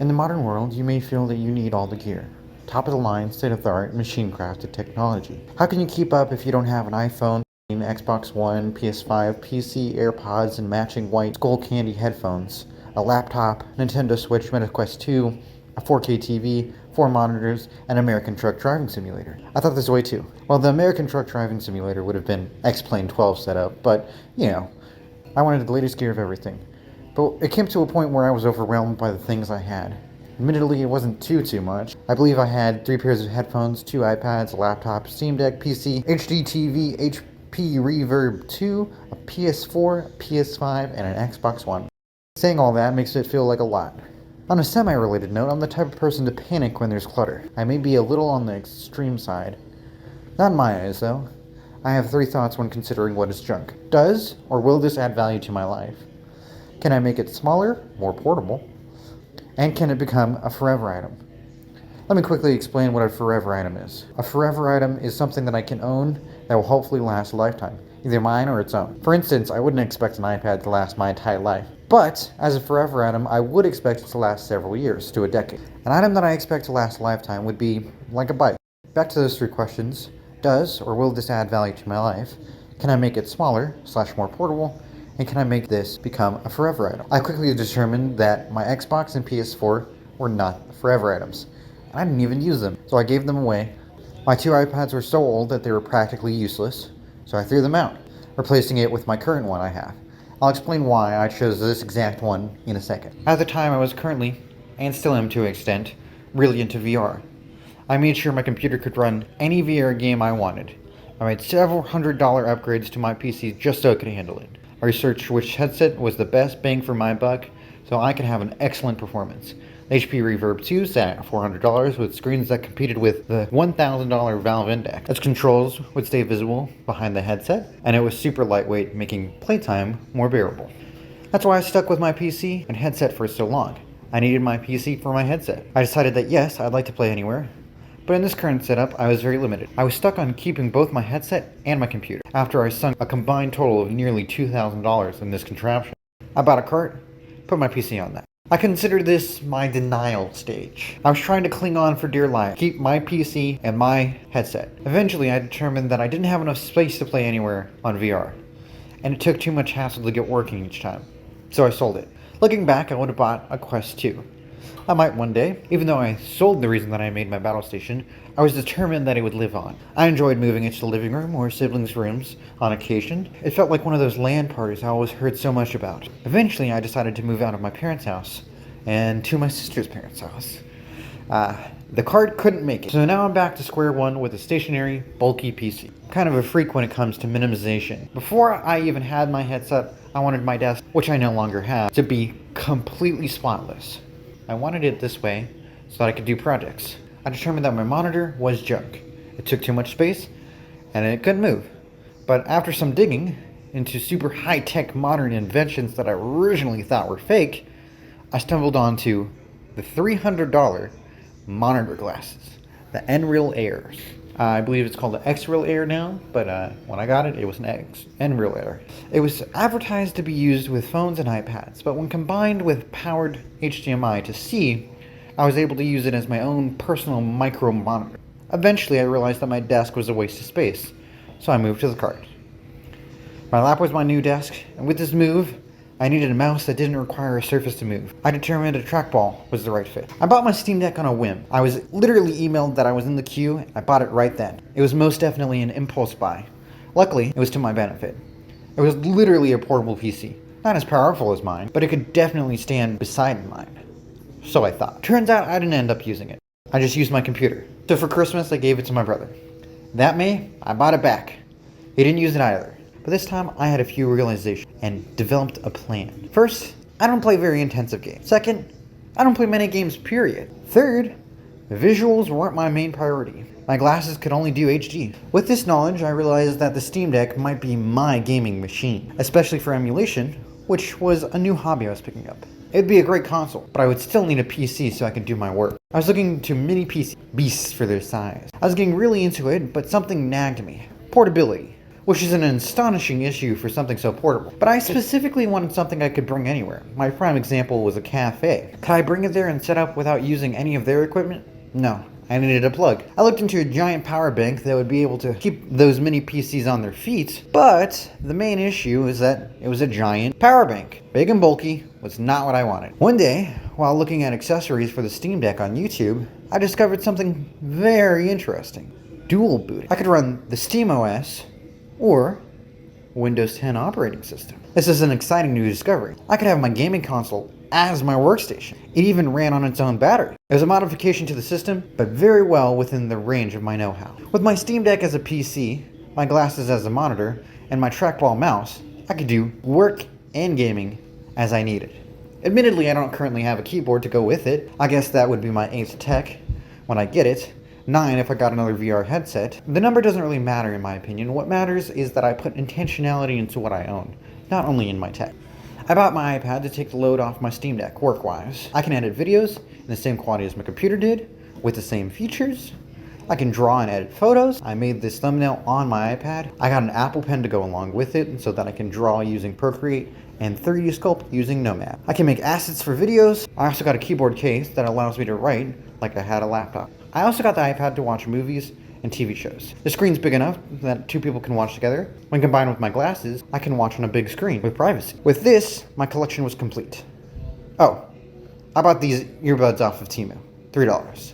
In the modern world, you may feel that you need all the gear. Top of the line, state of the art, machine crafted technology. How can you keep up if you don't have an iPhone, an Xbox One, PS5, PC, AirPods, and matching white Skull Candy headphones, a laptop, Nintendo Switch, MetaQuest 2, a 4K TV, 4 monitors, and American Truck Driving Simulator? I thought this way too. Well, the American Truck Driving Simulator would have been X-Plane 12 setup, but, I wanted the latest gear of everything. But it came to a point where I was overwhelmed by the things I had. Admittedly, it wasn't too much. I believe I had 3 pairs of headphones, 2 iPads, a laptop, Steam Deck, PC, HD TV, HP Reverb 2, a PS4, a PS5, and an Xbox One. Saying all that makes it feel like a lot. On a semi-related note, I'm the type of person to panic when there's clutter. I may be a little on the extreme side. Not in my eyes, though. I have 3 thoughts when considering what is junk. Does or will this add value to my life? Can I make it smaller, more portable? And can it become a forever item? Let me quickly explain what a forever item is. A forever item is something that I can own that will hopefully last a lifetime, either mine or its own. For instance, I wouldn't expect an iPad to last my entire life. But, as a forever item, I would expect it to last several years to a decade. An item that I expect to last a lifetime would be like a bike. Back to those 3 questions. Does or will this add value to my life? Can I make it smaller / more portable? And can I make this become a forever item? I quickly determined that my Xbox and PS4 were not forever items. And I didn't even use them, so I gave them away. My 2 iPads were so old that they were practically useless, so I threw them out, replacing it with my current one I have. I'll explain why I chose this exact one in a second. At the time, I was currently, and still am to an extent, really into VR. I made sure my computer could run any VR game I wanted. I made several $100 upgrades to my PC just so it could handle it. I researched which headset was the best bang for my buck so I could have an excellent performance. The HP Reverb 2 sat at $400 with screens that competed with the $1,000 Valve Index. Its controls would stay visible behind the headset, and it was super lightweight, making playtime more bearable. That's why I stuck with my PC and headset for so long. I needed my PC for my headset. I decided that yes, I'd like to play anywhere, but in this current setup, I was very limited. I was stuck on keeping both my headset and my computer. After I sunk a combined total of nearly $2,000 in this contraption, I bought a cart, put my PC on that. I consider this my denial stage. I was trying to cling on for dear life, keep my PC and my headset. Eventually, I determined that I didn't have enough space to play anywhere on VR, and it took too much hassle to get working each time, so I sold it. Looking back, I would have bought a Quest 2. I might one day. Even though I sold the reason that I made my battle station, I was determined that it would live on. I enjoyed moving it to the living room or siblings' rooms on occasion. It felt like one of those LAN parties I always heard so much about. Eventually, I decided to move out of my parents' house and to my sister's parents' house. The cart couldn't make it, so now I'm back to square one with a stationary, bulky PC. I'm kind of a freak when it comes to minimization. Before I even had my headset, I wanted my desk, which I no longer have, to be completely spotless. I wanted it this way so that I could do projects. I determined that my monitor was junk. It took too much space and it couldn't move. But after some digging into super high-tech modern inventions that I originally thought were fake, I stumbled onto the $300 monitor glasses, the Nreal Airs. I believe it's called the X-Real Air now, but when I got it, it was an Nreal Air. It was advertised to be used with phones and iPads, but when combined with powered HDMI to C, I was able to use it as my own personal micro monitor. Eventually, I realized that my desk was a waste of space, so I moved to the cart. My lap was my new desk, and with this move, I needed a mouse that didn't require a surface to move. I determined a trackball was the right fit. I bought my Steam Deck on a whim. I was literally emailed that I was in the queue, and I bought it right then. It was most definitely an impulse buy. Luckily, it was to my benefit. It was literally a portable PC. Not as powerful as mine, but it could definitely stand beside mine. So I thought. Turns out I didn't end up using it. I just used my computer. So for Christmas, I gave it to my brother. That May, I bought it back. He didn't use it either. But this time, I had a few realizations and developed a plan. First, I don't play very intensive games. Second, I don't play many games, period. Third, visuals weren't my main priority. My glasses could only do HD. With this knowledge, I realized that the Steam Deck might be my gaming machine, especially for emulation, which was a new hobby I was picking up. It'd be a great console, but I would still need a PC so I could do my work. I was looking to mini PC beasts for their size. I was getting really into it, but something nagged me. Portability. which is an astonishing issue for something so portable. But I specifically wanted something I could bring anywhere. My prime example was a cafe. Could I bring it there and set up without using any of their equipment? No. I needed a plug. I looked into a giant power bank that would be able to keep those mini PCs on their feet, but the main issue is that it was a giant power bank. Big and bulky was not what I wanted. One day, while looking at accessories for the Steam Deck on YouTube, I discovered something very interesting. Dual boot. I could run the SteamOS or Windows 10 operating system. This is an exciting new discovery. I could have my gaming console as my workstation. It even ran on its own battery. It was a modification to the system, but very well within the range of my know-how. With my Steam Deck as a PC, my glasses as a monitor, and my trackball mouse, I could do work and gaming as I needed. Admittedly, I don't currently have a keyboard to go with it. I guess that would be my 8th tech when I get it. 9 if I got another VR headset. The number doesn't really matter in my opinion. What matters is that I put intentionality into what I own, not only in my tech. I bought my iPad to take the load off my Steam Deck work-wise. I can edit videos in the same quality as my computer did, with the same features. I can draw and edit photos. I made this thumbnail on my iPad. I got an Apple Pen to go along with it so that I can draw using Procreate and 3D Sculpt using Nomad. I can make assets for videos. I also got a keyboard case that allows me to write like I had a laptop. I also got the iPad to watch movies and TV shows. The screen's big enough that 2 people can watch together. When combined with my glasses, I can watch on a big screen with privacy. With this, my collection was complete. Oh, I bought these earbuds off of Temu. $3.